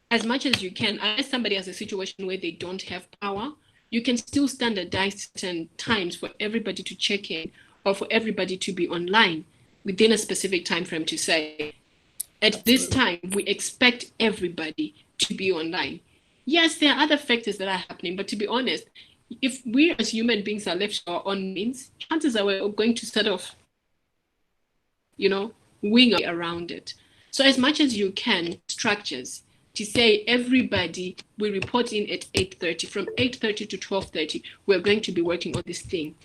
as much as you can, unless somebody has a situation where they don't have power, you can still standardize certain times for everybody to check in or for everybody to be online within a specific time frame to say, at this time, we expect everybody to be online. Yes, there are other factors that are happening, but to be honest, if we as human beings are left to our own means, chances are we're going to sort of, you know, wing around it. So as much as you can, structures to say everybody will report in at 8:30. From 8:30 to 12:30, we're going to be working on this thing.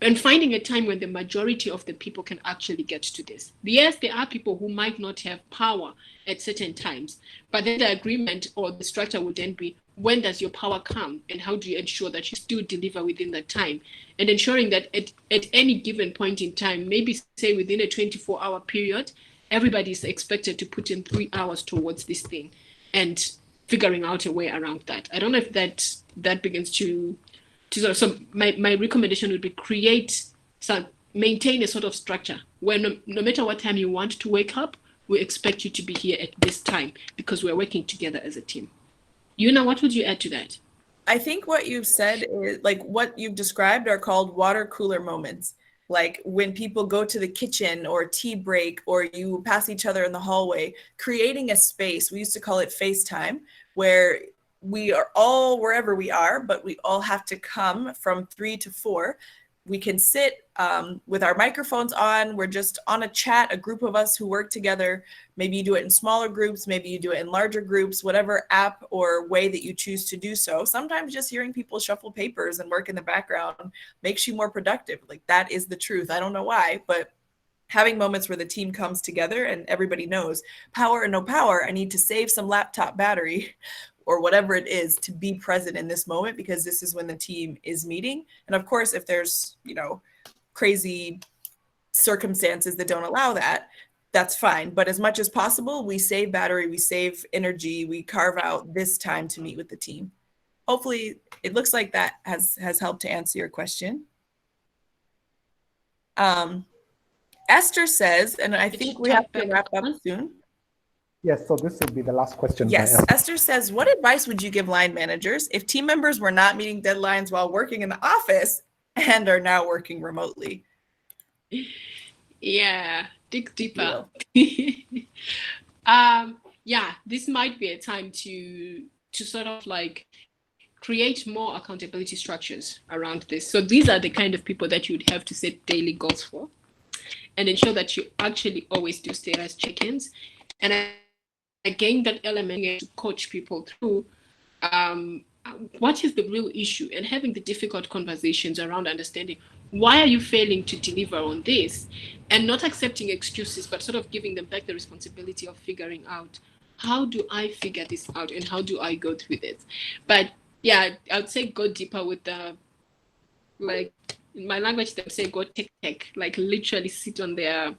And finding a time when the majority of the people can actually get to this. Yes, there are people who might not have power at certain times, but then the agreement or the structure would then be, when does your power come and how do you ensure that you still deliver within that time? And ensuring that at any given point in time, maybe say within a 24-hour period, everybody is expected to put in 3 hours towards this thing and figuring out a way around that. I don't know if that begins to sort of, so my recommendation would be maintain a sort of structure where no matter what time you want to wake up, we expect you to be here at this time because we're working together as a team. Yuna, what would you add to that? I think what you've said is like what you've described are called water cooler moments. Like when people go to the kitchen or tea break, or you pass each other in the hallway, creating a space. We used to call it FaceTime, where we are all wherever we are, but we all have to come from 3 to 4. We can sit with our microphones on. We're just on a chat, a group of us who work together. Maybe you do it in smaller groups, maybe you do it in larger groups, whatever app or way that you choose to do so. Sometimes just hearing people shuffle papers and work in the background makes you more productive. Like, that is the truth. I don't know why, but having moments where the team comes together and everybody knows, power or no power, I need to save some laptop battery or whatever it is to be present in this moment, because this is when the team is meeting. And of course, if there's, crazy circumstances that don't allow that, that's fine. But as much as possible, we save battery, we save energy, we carve out this time to meet with the team. Hopefully, it looks like that has helped to answer your question. Esther says, and I think we have to wrap up soon. Yes, so this will be the last question. Yes, Esther says, what advice would you give line managers if team members were not meeting deadlines while working in the office and are now working remotely? Yeah, dig deeper. Yeah, this might be a time to sort of like create more accountability structures around this. So these are the kind of people that you'd have to set daily goals for, and ensure that you actually always do status check-ins. And again, that element to coach people through what is the real issue, and having the difficult conversations around understanding why are you failing to deliver on this, and not accepting excuses, but sort of giving them back the responsibility of figuring out, how do I figure this out and how do I go through this? But yeah, I would say go deeper with the, like in my language, they say go tech, like literally sit on their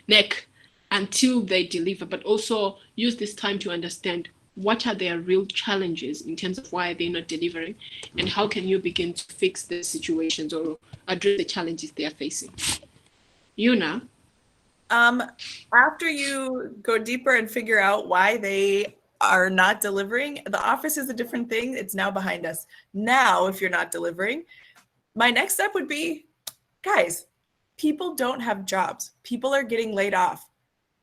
neck until they deliver, but also use this time to understand what are their real challenges in terms of why they're not delivering, and how can you begin to fix the situations or address the challenges they are facing. Yuna? After you go deeper and figure out why they are not delivering, the office is a different thing. It's now behind us. Now, if you're not delivering, my next step would be, guys, people don't have jobs. People are getting laid off.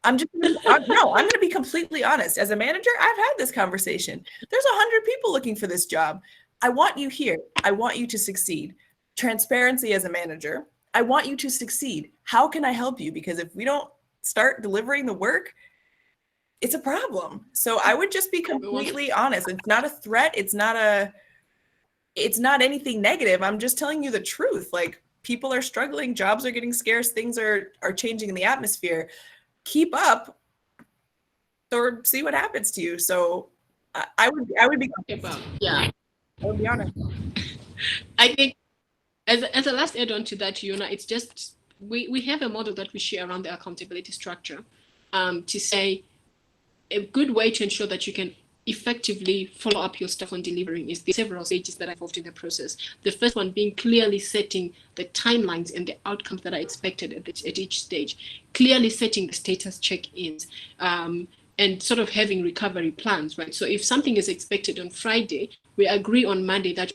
I'm going to be completely honest. As a manager, I've had this conversation. There's 100 people looking for this job. I want you here. I want you to succeed. Transparency as a manager. I want you to succeed. How can I help you? Because if we don't start delivering the work, it's a problem. So I would just be completely honest. It's not a threat. It's not anything negative. I'm just telling you the truth. Like, people are struggling. Jobs are getting scarce. Things are changing in the atmosphere. Keep up or see what happens to you. So I would be honest. Yeah, I would be honest. I think as a last add on to that, Yuna, it's just we have a model that we share around the accountability structure to say a good way to ensure that you can effectively follow up your stuff on delivering is the several stages that are involved in the process. The first one being clearly setting the timelines and the outcomes that are expected at each stage, clearly setting the status check-ins, and sort of having recovery plans, right? So if something is expected on Friday, we agree on Monday that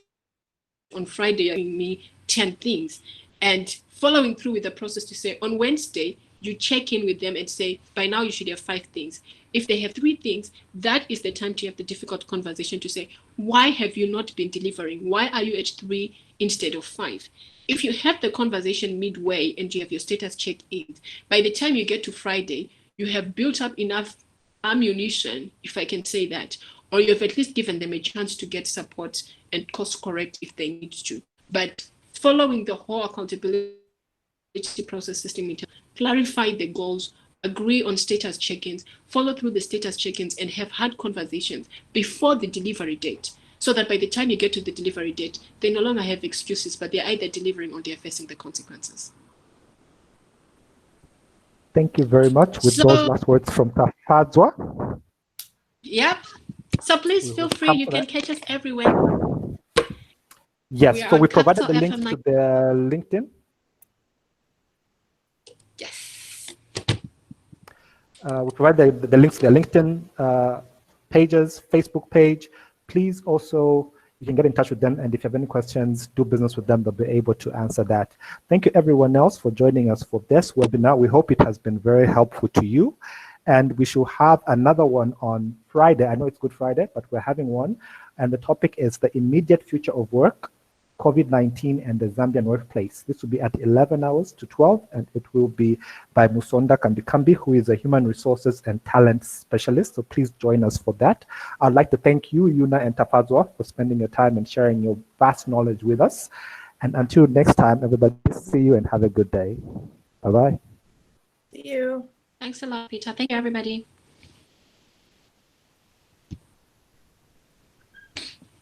on Friday you're giving me 10 things, and following through with the process to say on Wednesday, you check in with them and say, by now you should have 5 things. If they have 3 things, that is the time to have the difficult conversation to say, why have you not been delivering? Why are you at 3 instead of 5? If you have the conversation midway and you have your status check-ins, by the time you get to Friday, you have built up enough ammunition, if I can say that, or you have at least given them a chance to get support and course correct if they need to. But following the whole accountability process system, clarify the goals, agree on status check-ins, follow through the status check-ins, and have hard conversations before the delivery date, so that by the time you get to the delivery date, they no longer have excuses, but they're either delivering or they're facing the consequences. Thank you very much. With those last words from Tafadzwa. Yep. So please feel free. You can catch us everywhere. Yes. So we provided the link to the LinkedIn. Yes. We provide the links to the LinkedIn pages, Facebook page. Please also, you can get in touch with them, and if you have any questions, do business with them. They'll be able to answer that. Thank you everyone else for joining us for this webinar. We hope it has been very helpful to you, and we should have another one on Friday. I know it's Good Friday, but we're having one, and the topic is the immediate future of work, COVID-19 and the Zambian workplace. This will be at 11 hours to 12, and it will be by Musonda Kambikambi, who is a human resources and talent specialist. So please join us for that. I'd like to thank you, Yuna and Tafadzwa, for spending your time and sharing your vast knowledge with us. And until next time, everybody, see you and have a good day. Bye-bye. See you. Thanks a lot, Peter. Thank you, everybody.